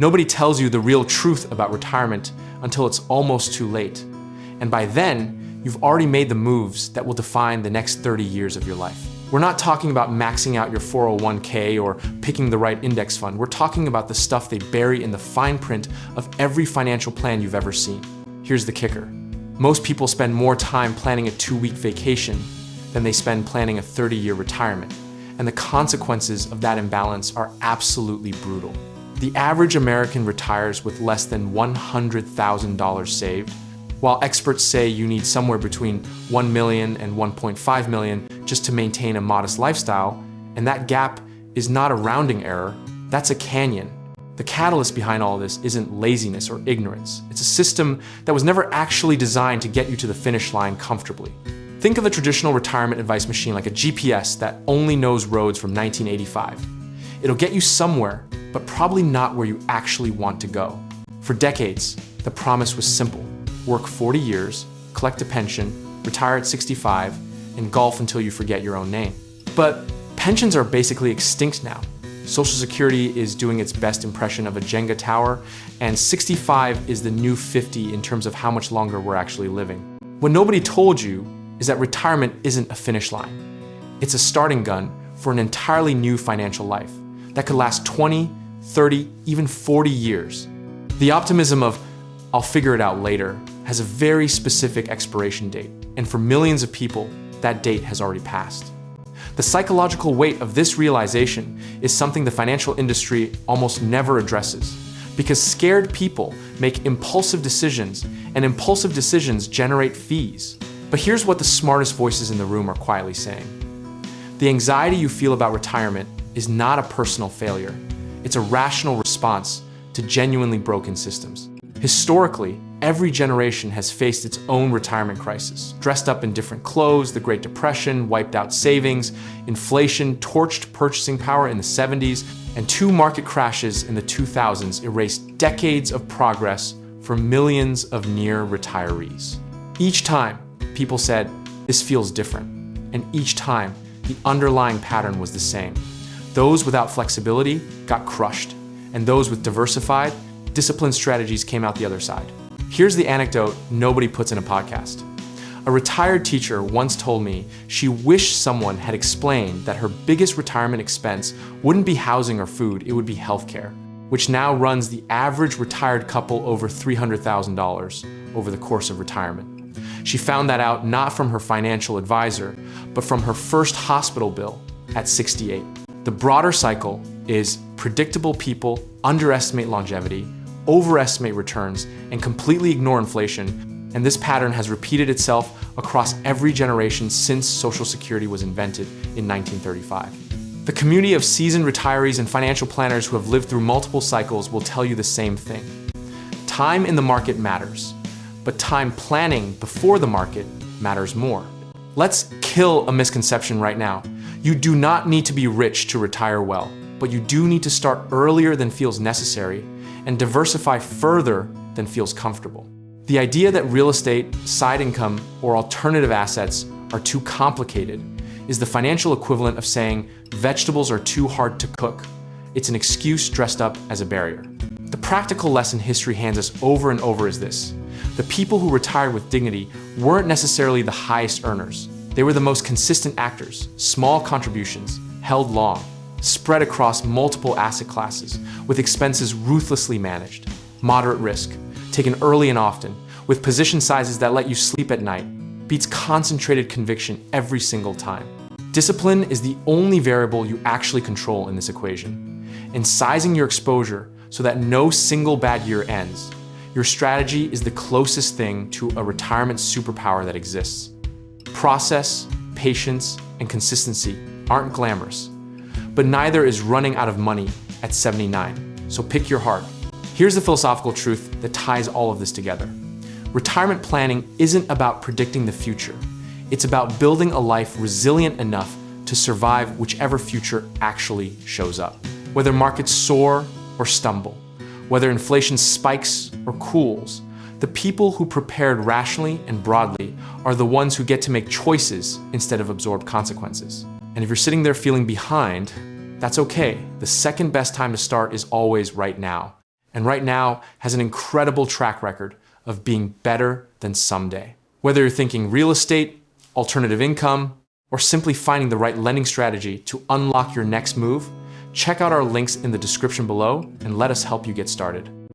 Nobody tells you the real truth about retirement until it's almost too late. And by then, you've already made the moves that will define the next 30 years of your life. We're not talking about maxing out your 401k or picking the right index fund. We're talking about the stuff they bury in the fine print of every financial plan you've ever seen. Here's the kicker. Most people spend more time planning a 2-week vacation than they spend planning a 30-year retirement. And the consequences of that imbalance are absolutely brutal. The average American retires with less than $100,000 saved, while experts say you need somewhere between $1 million and $1.5 million just to maintain a modest lifestyle, and that gap is not a rounding error, that's a canyon. The catalyst behind all this isn't laziness or ignorance. It's a system that was never actually designed to get you to the finish line comfortably. Think of a traditional retirement advice machine like a GPS that only knows roads from 1985. It'll get you somewhere, but probably not where you actually want to go. For decades, the promise was simple. Work 40 years, collect a pension, retire at 65, and golf until you forget your own name. But pensions are basically extinct now. Social Security is doing its best impression of a Jenga tower, and 65 is the new 50 in terms of how much longer we're actually living. What nobody told you is that retirement isn't a finish line. It's a starting gun for an entirely new financial life that could last 20, 30, even 40 years. The optimism of, "I'll figure it out later," has a very specific expiration date, and for millions of people, that date has already passed. The psychological weight of this realization is something the financial industry almost never addresses, because scared people make impulsive decisions, and impulsive decisions generate fees. But here's what the smartest voices in the room are quietly saying. The anxiety you feel about retirement is not a personal failure. It's a rational response to genuinely broken systems. Historically, every generation has faced its own retirement crisis. Dressed up in different clothes, the Great Depression wiped out savings, inflation torched purchasing power in the 70s, and 2 market crashes in the 2000s erased decades of progress for millions of near retirees. Each time, people said, "This feels different." And each time, the underlying pattern was the same. Those without flexibility got crushed, and those with diversified, disciplined strategies came out the other side. Here's the anecdote nobody puts in a podcast. A retired teacher once told me she wished someone had explained that her biggest retirement expense wouldn't be housing or food, it would be healthcare, which now runs the average retired couple over $300,000 over the course of retirement. She found that out not from her financial advisor, but from her first hospital bill at 68. The broader cycle is predictable people underestimate longevity, overestimate returns, and completely ignore inflation, and this pattern has repeated itself across every generation since Social Security was invented in 1935. The community of seasoned retirees and financial planners who have lived through multiple cycles will tell you the same thing. Time in the market matters, but time planning before the market matters more. Let's kill a misconception right now. You do not need to be rich to retire well, but you do need to start earlier than feels necessary and diversify further than feels comfortable. The idea that real estate, side income, or alternative assets are too complicated is the financial equivalent of saying vegetables are too hard to cook. It's an excuse dressed up as a barrier. The practical lesson history hands us over and over is this. The people who retired with dignity weren't necessarily the highest earners. They were the most consistent actors, small contributions, held long, spread across multiple asset classes, with expenses ruthlessly managed, moderate risk, taken early and often, with position sizes that let you sleep at night, beats concentrated conviction every single time. Discipline is the only variable you actually control in this equation, and sizing your exposure so that no single bad year ends. Your strategy is the closest thing to a retirement superpower that exists. Process, patience, and consistency aren't glamorous, but neither is running out of money at 79. So pick your heart. Here's the philosophical truth that ties all of this together. Retirement planning isn't about predicting the future. It's about building a life resilient enough to survive whichever future actually shows up. Whether markets soar or stumble, whether inflation spikes or cools, the people who prepared rationally and broadly are the ones who get to make choices instead of absorb consequences. And if you're sitting there feeling behind, that's okay. The second best time to start is always right now. and right now has an incredible track record of being better than someday. Whether you're thinking real estate, alternative income, or simply finding the right lending strategy to unlock your next move, check out our links in the description below and let us help you get started.